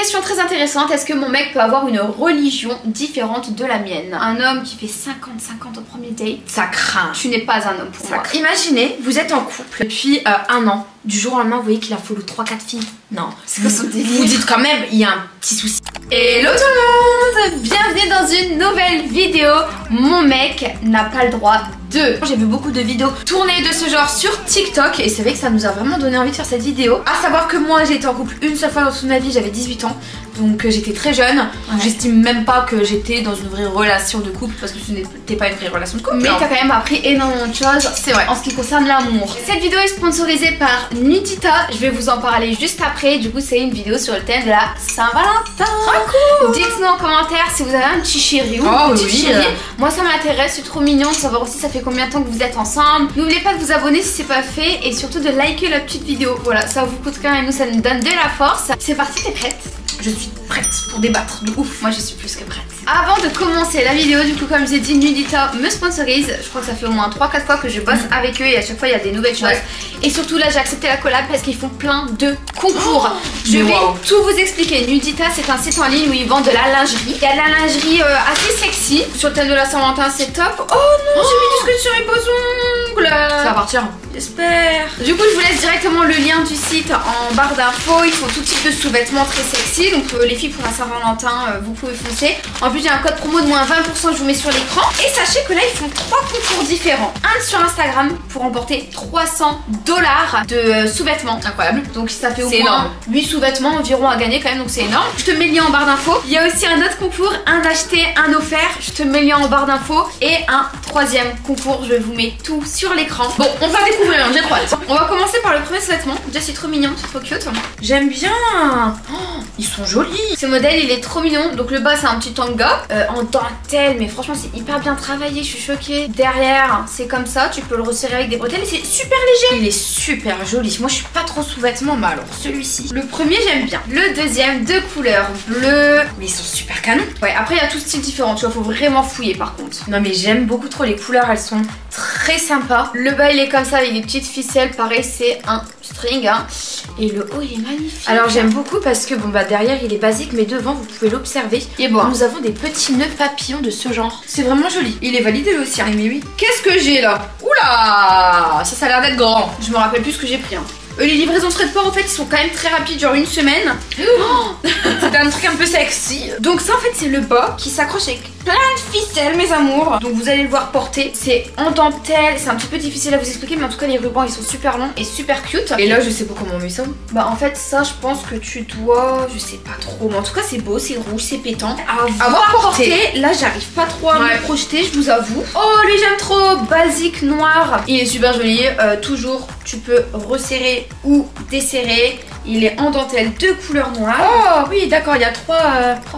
Question très intéressante, est-ce que mon mec peut avoir une religion différente de la mienne? Un homme qui fait 50-50 au premier date, ça craint. Tu n'es pas un homme pour moi. Imaginez, vous êtes en couple depuis un an. Du jour au lendemain, vous voyez qu'il a follow 3-4 filles. Non, c'est pas son délire. Vous dites quand même, il y a un petit souci. Hello tout le monde, bienvenue dans une nouvelle vidéo. Mon mec n'a pas le droit de... J'ai vu beaucoup de vidéos tournées de ce genre sur TikTok et c'est vrai que ça nous a vraiment donné envie de faire cette vidéo. À savoir que moi j'ai été en couple une seule fois dans toute ma vie, j'avais 18 ans. Donc j'étais très jeune, j'estime même pas que j'étais dans une vraie relation de couple parce que ce n'était pas une vraie relation de couple. Mais t'as quand même appris énormément de choses, c'est vrai, en ce qui concerne l'amour. Cette vidéo est sponsorisée par Nudita, je vais vous en parler juste après. Du coup c'est une vidéo sur le thème de la Saint-Valentin. Cool. Dites-nous en commentaire si vous avez un petit chéri ou une petite chérie. Moi ça m'intéresse, c'est trop mignon de savoir aussi ça fait combien de temps que vous êtes ensemble. N'oubliez pas de vous abonner si c'est pas fait et surtout de liker la petite vidéo. Voilà, ça vous coûte rien et nous ça nous donne de la force. C'est parti, t'es prête? Je suis prête pour débattre, de ouf. Moi je suis plus que prête. Avant de commencer la vidéo, du coup comme j'ai dit, Nudita me sponsorise. Je crois que ça fait au moins 3-4 fois que je bosse avec eux et à chaque fois il y a des nouvelles choses. Et surtout là j'ai accepté la collab parce qu'ils font plein de concours. Je vais tout vous expliquer. Nudita c'est un site en ligne où ils vendent de la lingerie. Il y a de la lingerie assez sexy. Sur le thème de la Saint-Valentin c'est top. Oh non, j'ai mis du scotch sur mes beaux ongles. Ça va partir. J'espère. Du coup je vous laisse directement le lien du site en barre d'infos. Ils font tout type de sous-vêtements très sexy. Donc les filles pour la Saint-Valentin vous pouvez foncer. En plus j'ai un code promo de moins 20%, je vous mets sur l'écran. Et sachez que là ils font 3 concours différents. Un sur Instagram pour remporter $300 de sous-vêtements. Incroyable. Donc ça fait au moins 8 sous-vêtements environ à gagner quand même, donc c'est énorme. Je te mets le lien en barre d'infos. Il y a aussi un autre concours, un acheté, un offert. Je te mets le lien en barre d'infos. Et un troisième concours, je vous mets tout sur l'écran. Bon, on va découvrir, j'ai trop hâte. On va commencer par le premier sous-vêtement. Déjà c'est trop mignon, c'est trop cute. J'aime bien. Oh, ils sont jolis. Ce modèle il est trop mignon. Donc le bas c'est un petit tanga en dentelle, mais franchement c'est hyper bien travaillé, je suis choquée. Derrière c'est comme ça, tu peux le resserrer avec des bretelles et c'est super léger. Il est super joli. Moi je suis pas trop sous-vêtements, mais alors celui-ci. Le premier j'aime bien. Le deuxième de couleur bleue. Mais ils sont super canons. Ouais, après il y a tout style différent, tu vois, faut vraiment fouiller par contre. Non mais j'aime beaucoup trop les couleurs, elles sont très sympas. Le bas il est comme ça avec des petites ficelles, pareil c'est un string hein. Et le haut il est magnifique. Alors j'aime beaucoup parce que bon bah derrière il est basique mais devant vous pouvez l'observer. Et bon, nous avons des petits nœuds papillons de ce genre. C'est vraiment joli. Il est validé aussi hein. Mais oui. Qu'est-ce que j'ai là? Oula, ça a l'air d'être grand. Je me rappelle plus ce que j'ai pris hein. Les livraisons frais de port en fait ils sont quand même très rapides, genre une semaine. C'est un truc un peu sexy. Donc ça en fait c'est le bas qui s'accroche avec plein de ficelles mes amours. Donc vous allez le voir porter, c'est en dentelle, c'est un petit peu difficile à vous expliquer mais en tout cas les rubans ils sont super longs et super cute. Et là je sais pas comment on met ça. Bah en fait ça je pense que tu dois, je sais pas trop, mais en tout cas c'est beau, c'est rouge, c'est pétant. À voir porter, là j'arrive pas trop à me projeter, je vous avoue. Oh lui j'aime trop, basique noir. Il est super joli, toujours tu peux resserrer ou desserrer. Il est en dentelle de couleur noire. Oh oui d'accord, il y a trois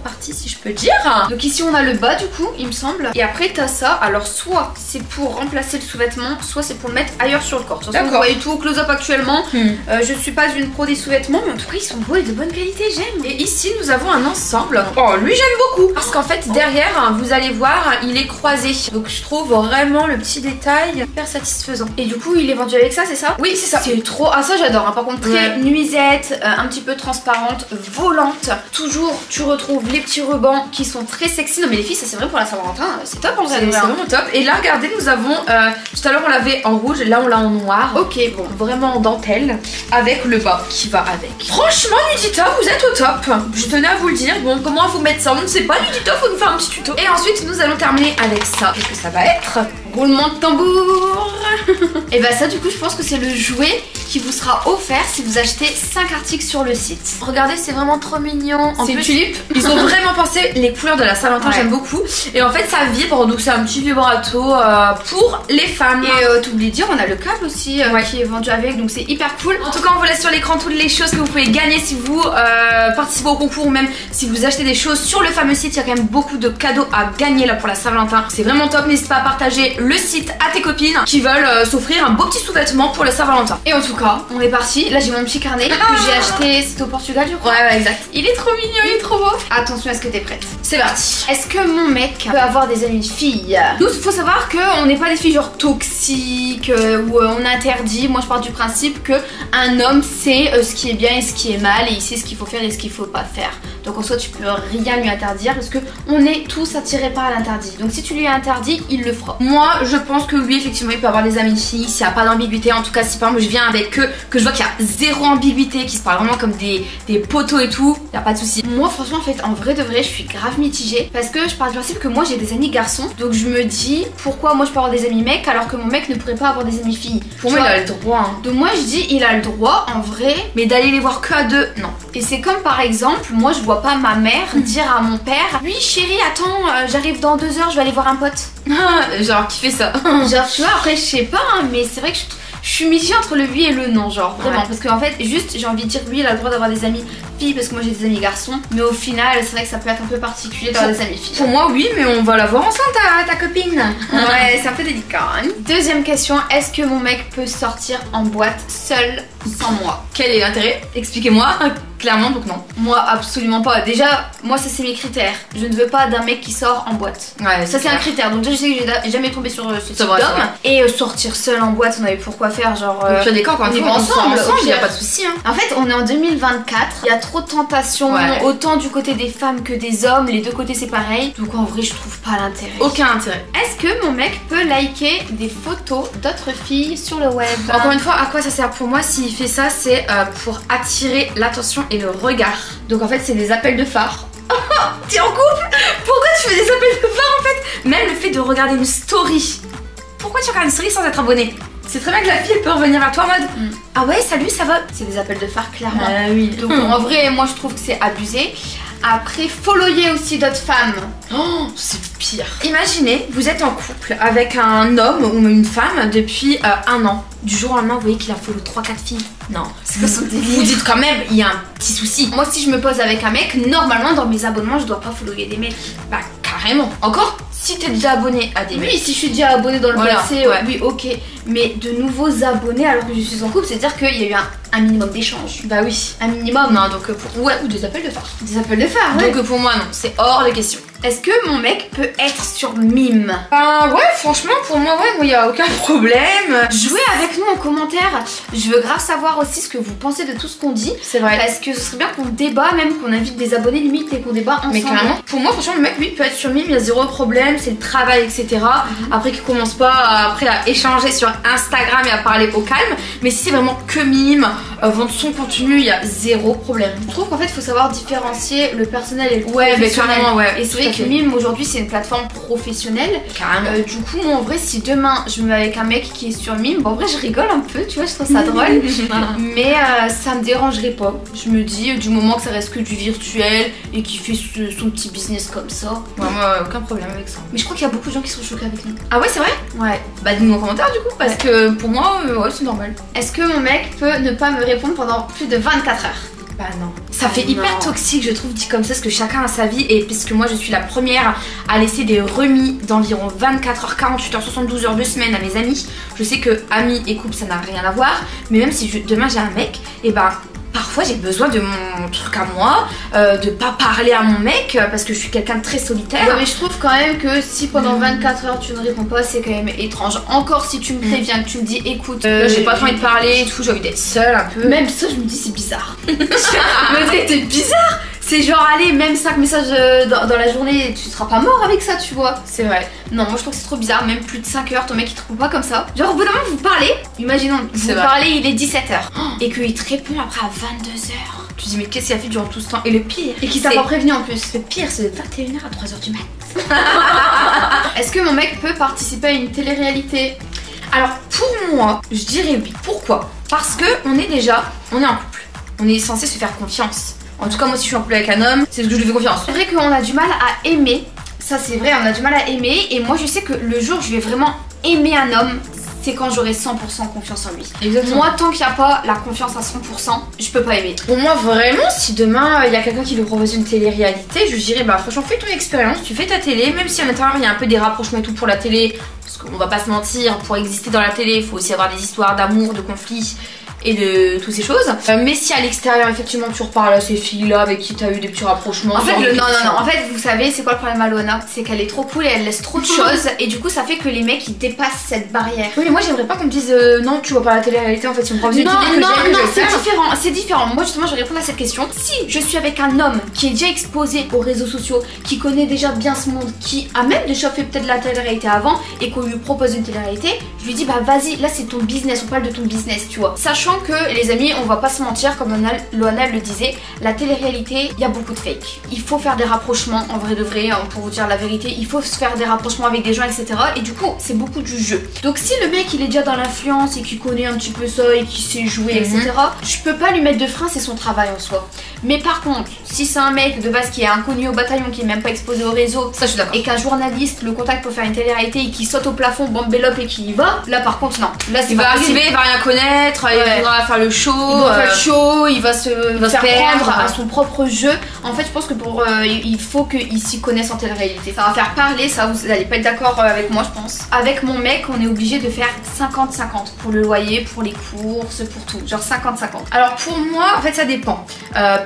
parties si je peux dire. Donc ici on a le bas du coup il me semble. Et après t'as ça, alors soit c'est pour remplacer le sous-vêtement, soit c'est pour le mettre ailleurs sur le corps. D'accord. Vous voyez tout au close-up actuellement. Je suis pas une pro des sous-vêtements mais en tout cas ils sont beaux et de bonne qualité, j'aime. Et ici nous avons un ensemble. Oh lui j'aime beaucoup. Parce qu'en fait derrière vous allez voir il est croisé. Donc je trouve vraiment le petit détail hyper satisfaisant. Et du coup il est vendu avec ça c'est ça? Oui c'est ça. C'est trop, ah ça j'adore hein. Par contre très nuisette, un petit peu transparente, volante. Toujours tu retrouves les petits rubans qui sont très sexy. Non mais les filles ça c'est vrai pour la Saint-Valentin, c'est top en vrai. C'est vraiment top. Et là regardez nous avons, tout à l'heure on l'avait en rouge, là on l'a en noir. Ok bon. Vraiment en dentelle avec le bas qui va avec. Franchement Nudita vous êtes au top. Je tenais à vous le dire. Bon comment vous mettre ça on ne sait pas Nudita, faut nous faire un petit tuto. Et ensuite nous allons terminer avec ça. Qu'est-ce que ça va être? Roulement de tambour. Et bah ça du coup je pense que c'est le jouet qui vous sera offert si vous achetez 5 articles sur le site. Regardez c'est vraiment trop mignon. C'est une tulipe. Ils ont vraiment pensé les couleurs de la Saint-Valentin, j'aime beaucoup. Et en fait ça vibre donc c'est un petit vibrato pour les femmes. Et t'oublies de dire on a le câble aussi qui est vendu avec, donc c'est hyper cool. En tout cas on vous laisse sur l'écran toutes les choses que vous pouvez gagner si vous participez au concours ou même si vous achetez des choses sur le fameux site. Il y a quand même beaucoup de cadeaux à gagner là pour la Saint-Valentin. C'est vraiment top, n'hésitez pas à partager le site à tes copines qui veulent s'offrir un beau petit sous-vêtement pour le Saint-Valentin. Et en tout cas, on est parti. Là j'ai mon petit carnet que j'ai acheté, c'était au Portugal je crois. Ouais, exact. Il est trop mignon, il est trop beau. Attention, est-ce que t'es prête? C'est parti. Est-ce que mon mec peut avoir des amis filles? Nous, faut savoir qu'on n'est pas des filles genre toxiques où on interdit. Moi je pars du principe que un homme sait ce qui est bien et ce qui est mal et il sait ce qu'il faut faire et ce qu'il faut pas faire. Donc en soi tu peux rien lui interdire parce que on est tous attirés par l'interdit. Donc si tu lui interdis, il le fera. Moi je pense que oui, effectivement il peut avoir des amis filles s'il n'y a pas d'ambiguïté. En tout cas si par exemple je viens avec eux, que je vois qu'il y a zéro ambiguïté, qu'ils se parlent vraiment comme des potos et tout, il n'y a pas de souci. Moi franchement en fait en vrai de vrai je suis grave mitigée parce que je pars du principe que moi j'ai des amis garçons. Donc je me dis pourquoi moi je peux avoir des amis mecs alors que mon mec ne pourrait pas avoir des amis filles. Pour moi il a le droit hein. Donc moi je dis il a le droit en vrai. Mais d'aller les voir que à deux, non. Et c'est comme par exemple, moi je vois pas ma mère dire à mon père: oui chérie attends j'arrive dans 2 heures, je vais aller voir un pote. Genre qui fait ça. Genre tu vois après je sais pas hein, mais c'est vrai que je suis mitigée entre le oui et le non, genre vraiment. Ouais. Parce qu'en fait, juste j'ai envie de dire oui, il a le droit d'avoir des amis filles parce que moi j'ai des amis garçons. Mais au final, c'est vrai que ça peut être un peu particulier d'avoir des amis filles. Pour moi, oui, mais on va la voir ensemble, ta copine. Ouais, c'est un peu délicat. Hein. Deuxième question, est-ce que mon mec peut sortir en boîte seul sans moi? Quel est l'intérêt? Expliquez-moi. Clairement, donc non. Moi, absolument pas. Déjà, moi, ça c'est mes critères. Je ne veux pas d'un mec qui sort en boîte. Ouais, ça c'est un critère. Donc déjà, je sais que j'ai jamais tombé sur ce type d'homme. Et sortir seul en boîte, on avait pourquoi faire, genre. Au pire des cas, on est ensemble, il y a pas de souci. Hein. En fait, on est en 2024. Il y a trop de tentations, autant du côté des femmes que des hommes. Les deux côtés, c'est pareil. Donc en vrai, je trouve pas l'intérêt. Aucun intérêt. Est-ce que mon mec peut liker des photos d'autres filles sur le web? Encore une fois, à quoi ça sert pour moi? S'il fait ça, c'est pour attirer l'attention et le regard. Donc en fait, c'est des appels de phare. T'es en couple? Pourquoi tu fais des appels de phare en fait? Même le fait de regarder une story. Pourquoi tu regardes une story sans être abonné? C'est très bien que la fille elle peut revenir à toi en mode ah ouais salut ça va. C'est des appels de phare clairement. Oui. Donc en vrai moi je trouve que c'est abusé. Après follower aussi d'autres femmes. Oh c'est pire. Imaginez vous êtes en couple avec un homme ou une femme depuis 1 an. Du jour au lendemain vous voyez qu'il a follow 3-4 filles. Non, c'est pas son délire. Vous dites quand même il y a un petit souci. Moi si je me pose avec un mec, normalement dans mes abonnements je dois pas follower des mecs. Bah carrément. Encore si t'es déjà abonné à des mecs. Oui, si je suis déjà abonnée dans le passé, oui, ok. Mais de nouveaux abonnés alors que je suis en couple, c'est-à-dire qu'il y a eu un minimum d'échange. Bah oui. Un minimum. Non, donc ouais, ou des appels de phare. Des appels de phare, ouais. Donc pour moi, non, c'est hors de question. Est-ce que mon mec peut être sur Mime? Ouais, franchement, pour moi, ouais, y a aucun problème. Jouez avec nous en commentaire. Je veux grave savoir aussi ce que vous pensez de tout ce qu'on dit. C'est vrai. Parce que ce serait bien qu'on débat, même qu'on invite des abonnés limite et qu'on débat ensemble. Mais carrément, pour moi, franchement, le mec, lui, peut être sur Mime, il y a zéro problème, c'est le travail, etc. Après, qu'il commence pas après à échanger sur Instagram et à parler au calme. Mais si c'est vraiment que Mime, vendre son contenu, il y a zéro problème. Je trouve qu'en fait, il faut savoir différencier le personnel et le professionnel. Mais carrément, ouais. Et c'est vrai que Mime aujourd'hui, c'est une plateforme professionnelle. Carrément. Du coup, moi, en vrai, si demain je me mets avec un mec qui est sur Mime, bon, en vrai, je rigole un peu, tu vois, je trouve ça drôle. Mais ça me dérangerait pas. Je me dis, du moment que ça reste que du virtuel et qu'il fait son petit business comme ça. Ouais, moi, aucun problème avec ça. Mais je crois qu'il y a beaucoup de gens qui sont choqués avec nous. Ah ouais, c'est vrai? Ouais. Bah, dis-nous en commentaire du coup, parce que pour moi, ouais, c'est normal. Est-ce que mon mec peut ne pas me répondre pendant plus de 24 heures? Bah non. Ça fait hyper toxique je trouve dit comme ça parce que chacun a sa vie et puisque moi je suis la première à laisser des remis d'environ 24 heures, 48 heures, 72 heures, 2 semaines à mes amis. Je sais que amis et couple ça n'a rien à voir mais même si demain j'ai un mec et ben parfois j'ai besoin de mon truc à moi, de pas parler à mon mec parce que je suis quelqu'un de très solitaire. Ouais mais je trouve quand même que si pendant 24 heures tu ne réponds pas c'est quand même étrange. Encore si tu me préviens, que tu me dis écoute j'ai pas trop envie de parler et tout, j'ai envie d'être seule un peu. Même ça je me dis c'est bizarre. Mais c'est bizarre. C'est genre allez même 5 messages dans la journée tu seras pas mort avec ça tu vois. C'est vrai. Non moi je trouve que c'est trop bizarre. Même plus de 5 heures ton mec il te répond pas comme ça. Genre au bout d'un moment vous parlez. Imaginons vous parlez il est 17h et qu'il te répond après à 22h. Tu dis mais qu'est-ce qu'il a fait durant tout ce temps? Et le pire et qu'il t'a pas prévenu en plus. Le pire c'est de 21h à 3h du mat. Est-ce que mon mec peut participer à une télé-réalité? Alors pour moi je dirais oui. Pourquoi? Parce que on est en couple. On est censé se faire confiance. En tout cas moi si je suis en couple avec un homme c'est ce que je lui fais confiance. C'est vrai qu'on a du mal à aimer. Ça c'est vrai on a du mal à aimer. Et moi je sais que le jour où je vais vraiment aimer un homme c'est quand j'aurai 100% confiance en lui. Exactement. Moi tant qu'il n'y a pas la confiance à 100% je peux pas aimer. Pour moi vraiment si demain il y a quelqu'un qui veut proposer une télé-réalité je dirais bah franchement fais ton expérience, tu fais ta télé même si à l'intérieur il y a un peu des rapprochements et tout pour la télé. Parce qu'on va pas se mentir, pour exister dans la télé, il faut aussi avoir des histoires d'amour, de conflits et de toutes ces choses. Mais si à l'extérieur effectivement tu reparles à ces filles là avec qui t'as eu des petits rapprochements. En fait non, en fait vous savez c'est quoi le problème à Loana? C'est qu'elle est trop cool et elle laisse trop de choses et du coup ça fait que les mecs ils dépassent cette barrière. Oui mais moi j'aimerais pas qu'on me dise non tu vois pas la télé-réalité en fait si on me prend une non c'est différent. Moi justement je vais répondre à cette question. Si je suis avec un homme qui est déjà exposé aux réseaux sociaux, qui connaît déjà bien ce monde, qui a même déjà fait peut-être la télé-réalité avant et qu'on lui propose une télé-réalité, je lui dis bah vas-y là c'est ton business, on parle de ton business tu vois. Sachant que les amis on va pas se mentir comme Loana le disait, la télé-réalité il y a beaucoup de fake. Il faut faire des rapprochements en vrai de vrai hein, pour vous dire la vérité, il faut se faire des rapprochements avec des gens etc. Et du coup c'est beaucoup du jeu. Donc si le mec il est déjà dans l'influence et qu'il connaît un petit peu ça et qu'il sait jouer etc. Je peux pas lui mettre de frein, c'est son travail en soi. Mais par contre si c'est un mec de base qui est inconnu au bataillon, qui est même pas exposé au réseau, ça je suis d'accord, et qu'un journaliste le contacte pour faire une télé-réalité et qui saute au plafond, bambélope et qui y va, là par contre non. Là c'est il va arriver, il va rien connaître, il va faire le show, il va se faire prendre à son propre jeu. En fait je pense que pour il faut qu'il s'y connaisse en télé-réalité. Ça va faire parler, ça vous allez pas être d'accord avec moi je pense. Avec mon mec on est obligé de faire 50-50 pour le loyer, pour les courses, pour tout, genre 50-50. Alors pour moi en fait ça dépend.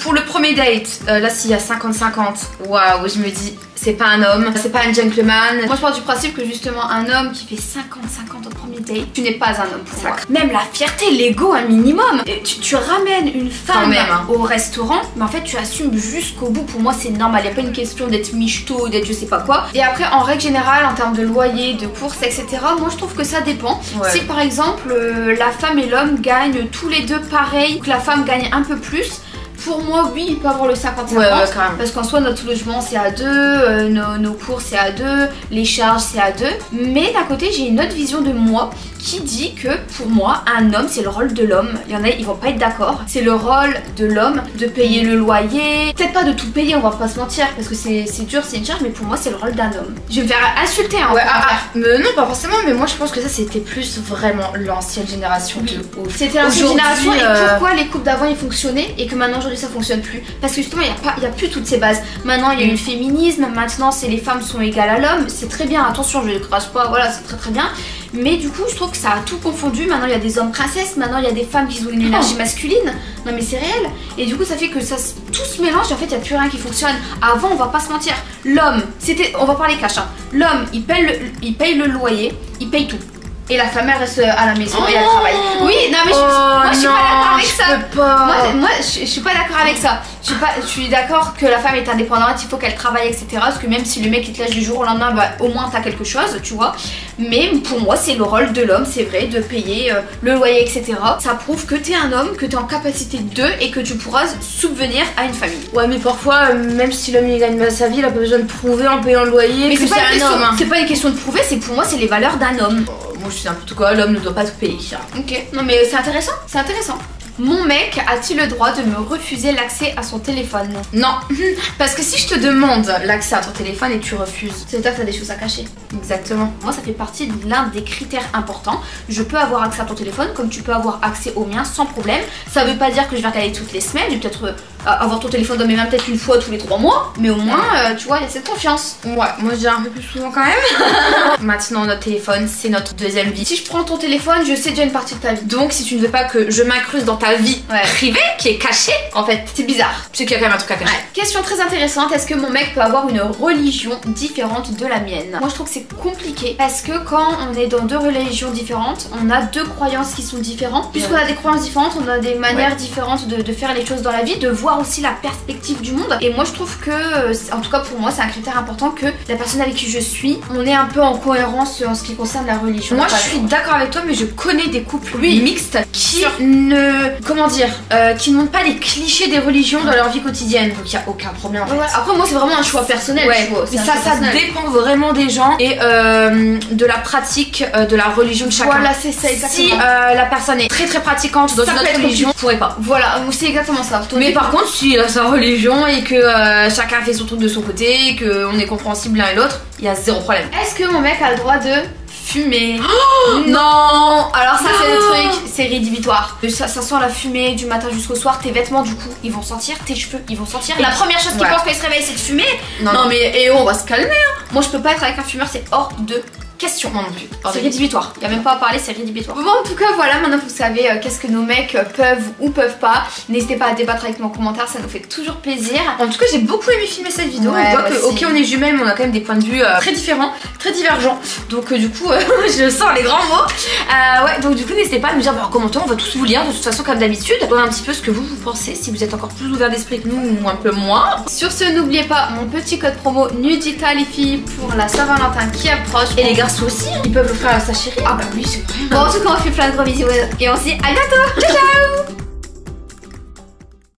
Pour le premier date, là s'il y a 50-50, waouh je me dis c'est pas un homme, c'est pas un gentleman. Moi je pars du principe que justement un homme qui fait 50-50 au premier date, tu n'es pas un homme pour moi. Même la fierté, l'ego un minimum. Tu ramènes une femme au restaurant, mais en fait tu assumes jusqu'au bout. Pour moi c'est normal, il n'y a pas une question d'être michto, d'être je sais pas quoi. Et après en règle générale en termes de loyer, de courses etc. moi je trouve que ça dépend. Si par exemple la femme et l'homme gagnent tous les deux pareil, que la femme gagne un peu plus, pour moi, oui, il peut avoir le 50-50 parce qu'en soi, notre logement c'est à deux, nos cours c'est à deux, les charges c'est à deux. Mais d'un côté, j'ai une autre vision de moi qui dit que pour moi, un homme c'est le rôle de l'homme. Il y en a, ils vont pas être d'accord. C'est le rôle de l'homme de payer le loyer, peut-être pas de tout payer, on va pas se mentir parce que c'est dur, c'est une charge, mais pour moi, c'est le rôle d'un homme. Je vais me faire insulter hein. Non, pas forcément, mais moi je pense que ça c'était plus vraiment l'ancienne génération. C'était l'ancienne génération et pourquoi les couples d'avant ils fonctionnaient et que maintenant aujourd'hui ça fonctionne plus, parce que justement il y a plus toutes ces bases. Maintenant il y a eu le féminisme, maintenant c'est les femmes sont égales à l'homme, c'est très bien, attention je ne crache pas, voilà c'est très bien, mais du coup je trouve que ça a tout confondu. Maintenant il y a des hommes princesses, maintenant il y a des femmes qui ont une énergie masculine, non mais c'est réel, et du coup ça fait que ça tout se mélange et en fait il n'y a plus rien qui fonctionne. Avant on va pas se mentir, l'homme c'était, on va parler cash hein. L'homme il paye le loyer, il paye tout. Et la femme elle reste à la maison et elle travaille. Oui, non mais moi je suis pas d'accord avec ça. Moi je suis pas d'accord avec ça. Je suis d'accord que la femme est indépendante, il faut qu'elle travaille etc. Parce que même si le mec il te lâche du jour au lendemain, bah au moins t'as quelque chose, tu vois. Mais pour moi c'est le rôle de l'homme, c'est vrai, de payer le loyer etc. Ça prouve que t'es un homme, que t'es en capacité de et que tu pourras subvenir à une famille. Ouais mais parfois même si l'homme il gagne pas sa vie, il a pas besoin de prouver en payant le loyer. Mais c'est pas un homme. C'est pas une question de prouver, c'est pour moi c'est les valeurs d'un homme. Moi je suis n'importe quoi, l'homme ne doit pas tout payer. Ok, non mais c'est intéressant, c'est intéressant. Mon mec a-t-il le droit de me refuser l'accès à son téléphone? Non, parce que si je te demande l'accès à ton téléphone et tu refuses, c'est-à-dire que t'as des choses à cacher. Exactement. Moi ça fait partie de l'un des critères importants. Je peux avoir accès à ton téléphone comme tu peux avoir accès au mien sans problème. Ça veut pas dire que je vais regarder toutes les semaines, je vais peut-être avoir ton téléphone dans mes mains peut-être une fois tous les 3 mois, mais au moins tu vois il y a cette confiance. Ouais, moi je dis un peu plus souvent quand même. Maintenant notre téléphone c'est notre deuxième vie. Si je prends ton téléphone, je sais déjà une partie de ta vie. Donc si tu ne veux pas que je m'incruste dans ta vie privée qui est cachée, en fait c'est bizarre. C'est qu'il y a quand même un truc à cacher. Question très intéressante, est-ce que mon mec peut avoir une religion différente de la mienne? Moi je trouve que c'est compliqué parce que quand on est dans deux religions différentes, on a deux croyances qui sont différentes. Puisqu'on a des croyances différentes, on a des manières différentes de faire les choses dans la vie, de voir aussi la perspective du monde. Et moi je trouve que, en tout cas pour moi c'est un critère important que la personne avec qui je suis, on est un peu en cohérence en ce qui concerne la religion. Moi je suis d'accord avec toi, mais je connais des couples mixtes qui qui ne montrent pas les clichés des religions dans leur vie quotidienne, donc il n'y a aucun problème en fait. Après moi c'est vraiment un choix personnel, tu vois. Mais ça dépend vraiment des gens et de la pratique de la religion de chacun. Voilà c'est ça exactement. Si la personne est très praticante dans une autre religion, je pourrais pas. Voilà, c'est exactement ça. Mais par contre si il a sa religion et que chacun fait son truc de son côté et qu'on est compréhensible l'un et l'autre, il y a zéro problème. Est-ce que mon mec a le droit de fumer? Non. Alors ça c'est le truc, c'est rédhibitoire. Ça sent la fumée du matin jusqu'au soir, tes vêtements du coup ils vont sentir, tes cheveux ils vont sentir. La première chose qu'il pense quand il se réveille c'est de fumer. Non mais on va se calmer hein. Moi je peux pas être avec un fumeur, c'est hors de question. Non plus. C'est rédhibitoire. Il y a même pas à parler, c'est rédhibitoire. Bon, en tout cas, voilà, maintenant vous savez qu'est-ce que nos mecs peuvent ou peuvent pas. N'hésitez pas à débattre avec moi en commentaire, ça nous fait toujours plaisir. En tout cas, j'ai beaucoup aimé filmer cette vidéo. Ouais, on voit que, ok, on est jumelles, mais on a quand même des points de vue très différents, très divergents. Donc, du coup, je sens les grands mots. Ouais, donc, du coup, n'hésitez pas à nous dire en commentaire, on va tous vous lire de toute façon, comme d'habitude. Donnez un petit peu ce que vous pensez, si vous êtes encore plus ouvert d'esprit que nous ou un peu moins. Sur ce, n'oubliez pas mon petit code promo Nudita les filles pour la Saint-Valentin qui approche. Et les garçons aussi, ils peuvent l'offrir à sa chérie. Ah bah oui, c'est vrai. Bon, en tout cas, on fait plein de gros bisous et on se dit à bientôt. Ciao, ciao.